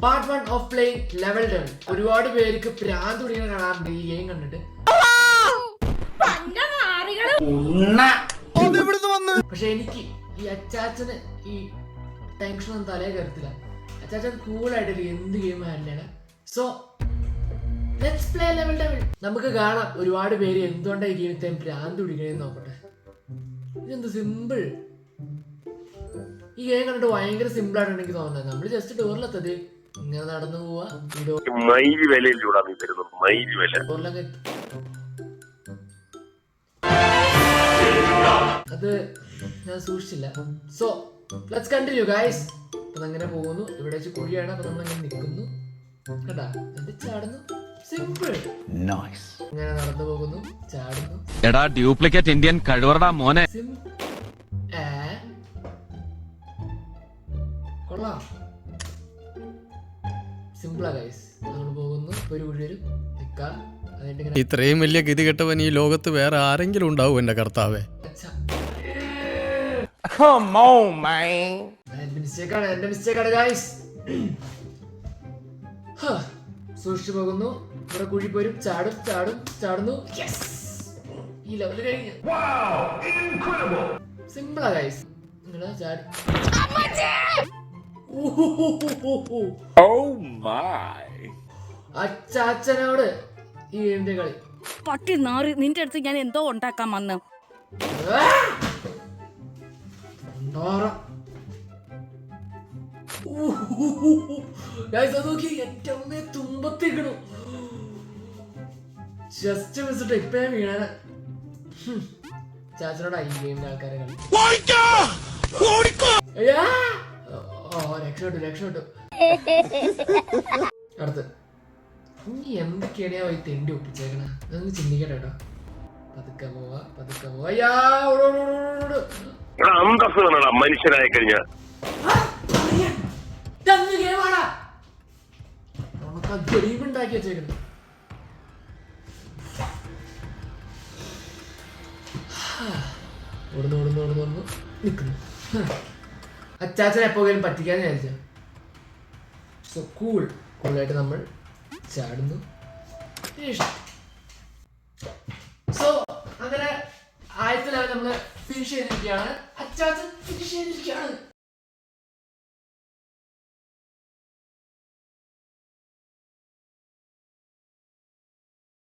Part 1 of playing level 10. ഒരുപാട് പേർക്ക് പ്രാന്ത് പിടിക്കുന്ന കാണാറുണ്ട് ഈ ഗെയിം കണ്ടിട്ട്. പക്ഷെ എനിക്ക് ഈ അച്ചാച്ചന് ഈ ടെൻഷൻ ഒന്നും തലേ കയറത്തില്ല. അച്ചാച്ചൻ കൂളായിട്ട് എന്ത് ഗെയിം ഹാൻഡിലാണ്. So let's play level 10. നമുക്ക് കാണാം ഒരുപാട് പേര് എന്തുകൊണ്ടാണ് ഈ ഗെയിമിൽ പ്രാന്ത് പിടിക്കണേന്ന് നോക്കട്ടെ. ഇതെന്ത് സിമ്പിൾ. ഈ ഗെയിം കണ്ടിട്ട് ഭയങ്കര സിമ്പിൾ ആയിട്ടാണ് എനിക്ക് തോന്നുന്നത്. നമ്മൾ ജസ്റ്റ് ഡോറിലെത്തത് ഇങ്ങനെ നടന്നു പോവാ. അത് ഞാൻ സൂക്ഷിച്ചില്ല. So let's continue guys. അപ്പൊ അങ്ങനെ പോകുന്നു. ഇവിടെ വെച്ച് കുഴിയാണ്. അപ്പൊ നമ്മളങ്ങനെ നിൽക്കുന്നു. കണ്ടാ എന്നിട്ട് ചാടുന്നു. സിമ്പിൾ. ഇങ്ങനെ നടന്നു പോകുന്നു, ചാടുന്നു. എടാ ഡ്യൂപ്ലിക്കേറ്റ് ഇന്ത്യൻ കഴിവറടാ മോനെ. കൊള്ളാം. സിമ്പിളാ ഗൈസ്. നമ്മൾ പോകുന്നു, ഒരു കുഴി വരും, നിൽക്കാം. ഇത്രയും വലിയ ഗതികെട്ടവൻ ഈ ലോകത്ത് വേറെ ആരെങ്കിലും ഉണ്ടാവും എന്റെ കർത്താവേ. എന്റെ മിസ്റ്റേക്കാണ് ഗൈസ്. സൂക്ഷിച്ചു പോകുന്നു. ഇവിടെ കുഴി പോരും, ചാടുന്നു. ഈ ലെവല് കഴിഞ്ഞു. സിമ്പിളാ ഗൈസ്. നിങ്ങള് ചാടി. അച്ചാച്ചനോട് ഈ ഗെയിമിന്റെ കളി. പട്ടി നാറി, നിന്റെ അടുത്ത് ഞാൻ എന്തോ ഉണ്ടാക്കാൻ വന്നു. ഏറ്റവും തുമ്പത്തിക്കണു. ജസ്റ്റ് മിസ്സിട്ട് ഇപ്പഴേ വീണ. ചാച്ചനോട് ഈ ഗെയിമിന്റെ ആൾക്കാരെ കളി. രക്ഷപ്പെട്ടു. അടുത്ത് ഇനി എന്തൊക്കെയാണ് പോയി തെണ്ടി ഒപ്പിച്ചേക്കണ. അതൊന്ന് ചിന്തിക്കട്ടെ കേട്ടോ. പതുക്കെ പോവാ. മനുഷ്യനായി കഴിഞ്ഞ ഗെയിം ഉണ്ടാക്കി വെച്ചേക്കുന്നു. ഓടുന്നു നിൽക്കുന്നു. അച്ചാച്ചനെ എപ്പോഴും പറ്റിക്കാന്ന് വിചാരിച്ച. സോ കൂളായിട്ട് നമ്മൾ ചാടുന്നു. സോ അങ്ങനെ ആദ്യത്തെ ലെവൽ നമ്മള് ഫിനിഷ് ചെയ്തിരിക്കുകയാണ്. അച്ചാച്ചൻ ഫിനിഷ് ചെയ്തിരിക്കുകയാണ്.